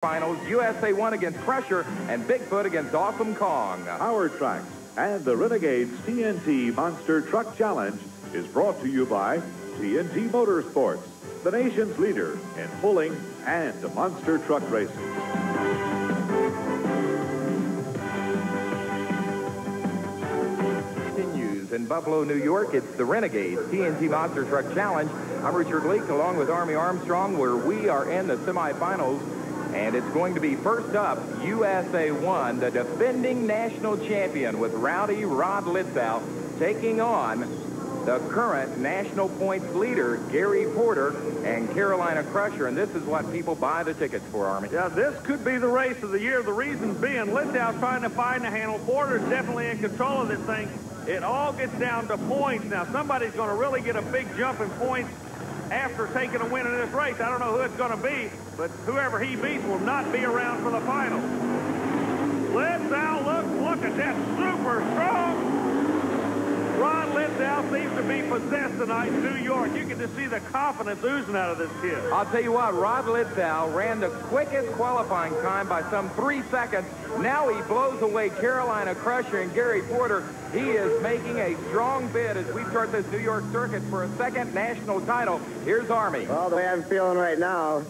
Finals, USA 1 against Crusher and Bigfoot against Awesome Kong. Power Trax and the Renegades TNT Monster Truck Challenge is brought to you by TNT Motorsports, the nation's leader in pulling and monster truck racing. Continues in Buffalo, New York. It's the Renegades TNT Monster Truck Challenge. I'm Richard Leek along with Armstrong, where we are in the semifinals. And it's going to be first up, USA 1, the defending national champion with Rowdy Rod Litzow taking on the current national points leader, Gary Porter and Carolina Crusher. And this is what people buy the tickets for, Army. Yeah, this could be the race of the year. The reason being, Litzow's trying to find the handle. Porter's definitely in control of this thing. It all gets down to points. Now, somebody's going to really get a big jump in points after taking a win in this race. I don't know who it's going to be, but whoever he beats will not be around for the final. Litzow, look at that super strong. Rod Litzow seems to be possessed tonight in New York. You can just see the confidence oozing out of this kid. I'll tell you what, Rod Litzow ran the quickest qualifying time by some 3 seconds. Now he blows away Carolina Crusher and Gary Porter. He is making a strong bid as we start this New York circuit for a second national title. Here's Army. Well, the way I'm feeling right now,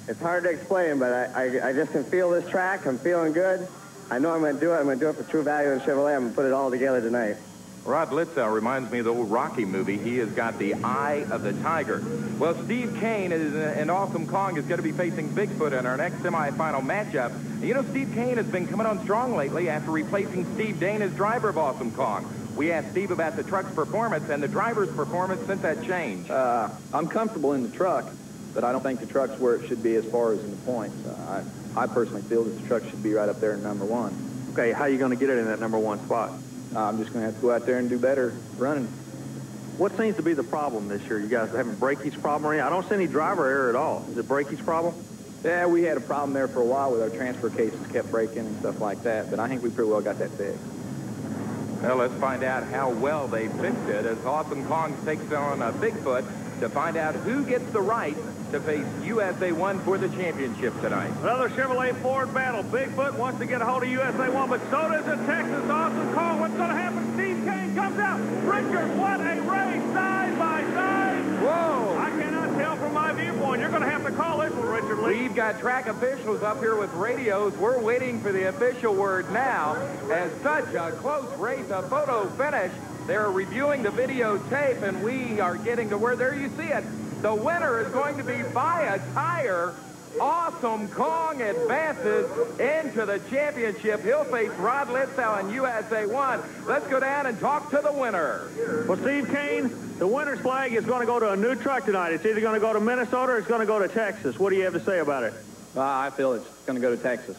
it's hard to explain, but I just can feel this track. I'm feeling good. I know I'm going to do it. I'm going to do it for True Value and Chevrolet. I'm going to put it all together tonight. Rod Litzow reminds me of the old Rocky movie. He has got the eye of the tiger. Well, Steve Kane and Awesome Kong is going to be facing Bigfoot in our next semifinal matchup. You know, Steve Kane has been coming on strong lately after replacing Steve Dane as driver of Awesome Kong. We asked Steve about the truck's performance and the driver's performance since that change. I'm comfortable in the truck, but I don't think the truck's where it should be as far as in the points. I personally feel that the truck should be right up there in number one. Okay, how are you going to get it in that number one spot? I'm just going to have to go out there and do better running. What seems to be the problem this year? You guys having breakage problem or anything? I don't see any driver error at all. Is it breakage problem? Yeah, we had a problem there for a while with our transfer cases kept breaking and stuff like that, but I think we pretty well got that fixed. Well, let's find out how well they fixed it as Awesome Kong takes on Bigfoot to find out who gets the right to face USA 1 for the championship tonight. Another Chevrolet Ford battle. Bigfoot wants to get a hold of USA 1, but so does the Texas Awesome Kong. What's going to happen? Steve Kane comes out. Richard, what a race, side by side. Whoa! I cannot tell from my viewpoint. You're going to have to call this one, Richard Lee. We've got track officials up here with radios. We're waiting for the official word now. As such a close race, a photo finish. They're reviewing the videotape, and we are getting to where there you see it. The winner is going to be by a tire. Awesome Kong advances into the championship. He'll face Rod Litzow and USA 1. Let's go down and talk to the winner. Well, Steve Kane, the winner's flag is going to go to a new truck tonight. It's either going to go to Minnesota or it's going to go to Texas. What do you have to say about it? I feel it's going to go to Texas.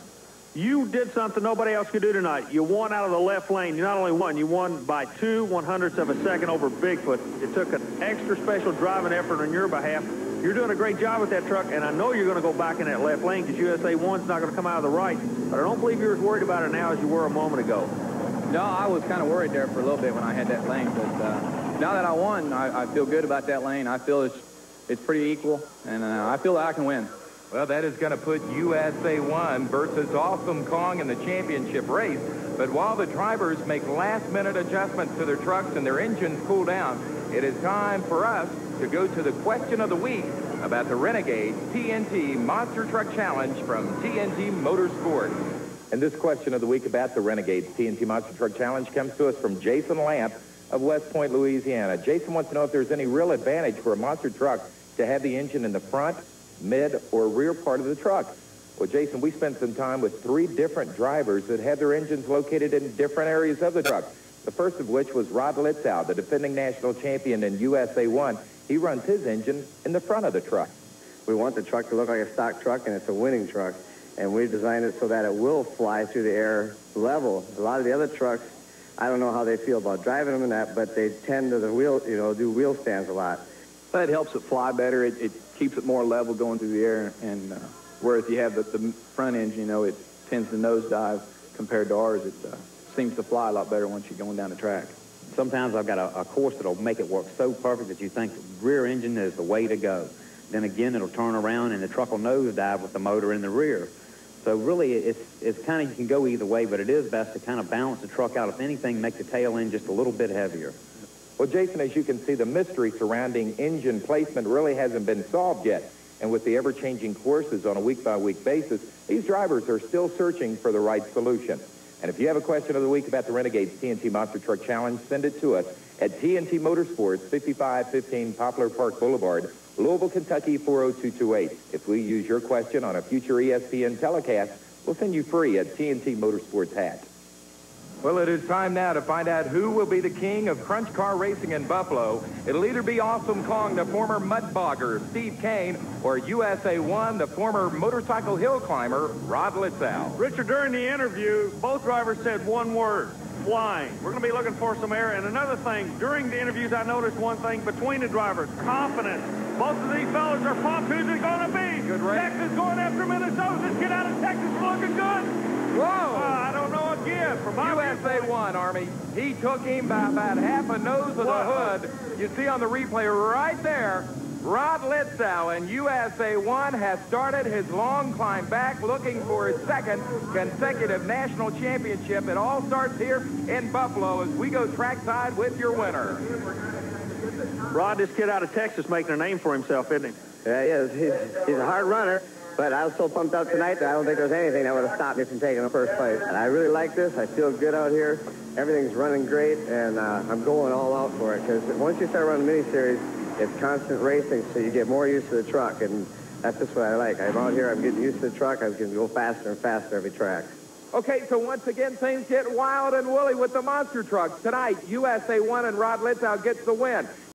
You did something nobody else could do tonight. You won out of the left lane. You not only won, you won by 2/100ths of a second over Bigfoot. It took an extra special driving effort on your behalf. You're doing a great job with that truck, and I know you're going to go back in that left lane because USA 1's not going to come out of the right. But I don't believe you're as worried about it now as you were a moment ago. No, I was kind of worried there for a little bit when I had that lane, but now that I won, I feel good about that lane. I feel it's pretty equal, and I feel that I can win. Well, that is going to put USA 1 versus Awesome Kong in the championship race. But while the drivers make last-minute adjustments to their trucks and their engines cool down, it is time for us to go to the question of the week about the Renegade TNT Monster Truck Challenge from TNT Motorsports. And this question of the week about the Renegades TNT Monster Truck Challenge comes to us from Jason Lamp of West Point, Louisiana. Jason wants to know if there's any real advantage for a monster truck to have the engine in the front, mid, or rear part of the truck. Well, Jason, we spent some time with 3 different drivers that had their engines located in different areas of the truck. The first of which was Rod Litzow, the defending national champion in USA 1. He runs his engine in the front of the truck. We want the truck to look like a stock truck, and it's a winning truck. And we designed it so that it will fly through the air level. A lot of the other trucks, I don't know how they feel about driving them and that, but they tend to do wheel stands a lot. But it helps it fly better. It keeps it more level going through the air. And whereas you have the front engine, it tends to nosedive compared to ours. It seems to fly a lot better once you're going down the track. Sometimes I've got a course that'll make it work so perfect that you think the rear engine is the way to go. Then again, it'll turn around and the truck will nosedive with the motor in the rear. So really, it's kind of, you can go either way, but it is best to kind of balance the truck out. If anything, make the tail end just a little bit heavier. Well, Jason, as you can see, the mystery surrounding engine placement really hasn't been solved yet. And with the ever-changing courses on a week-by-week basis, these drivers are still searching for the right solution. And if you have a question of the week about the Renegade's TNT Monster Truck Challenge, send it to us at TNT Motorsports, 5515 Poplar Park Boulevard, Louisville, Kentucky, 40228. If we use your question on a future ESPN telecast, we'll send you free a TNT Motorsports hat. Well, it is time now to find out who will be the king of crunch car racing in Buffalo. It'll either be Awesome Kong, the former mud bogger, Steve Kane, or USA 1, the former motorcycle hill climber, Rod Litzow. Richard, during the interview, both drivers said one word: flying. We're going to be looking for some air. And another thing, during the interviews, I noticed one thing between the drivers: confidence. Both of these fellas are pumped. Who's it going to be? Good race. Texas going after Minnesota. This kid out of Texas looking good. Whoa! I don't know again. From USA 1, Army. He took him by about half a nose of the hood. You see on the replay right there, Rod Litzow and USA 1 has started his long climb back, looking for his second consecutive national championship. It all starts here in Buffalo as we go trackside with your winner. Rod, this kid out of Texas making a name for himself, isn't he? Yeah, he is. He's a hard runner, but I was so pumped up tonight that I don't think there was anything that would have stopped me from taking the first place. And I really like this. I feel good out here. Everything's running great, and I'm going all out for it, because once you start running mini-series, it's constant racing, so you get more used to the truck, and that's just what I like. I'm out here, I'm getting used to the truck. I'm going to go faster and faster every track. Okay, so once again, things get wild and woolly with the monster trucks. Tonight, USA 1 and Rod Litzow gets the win.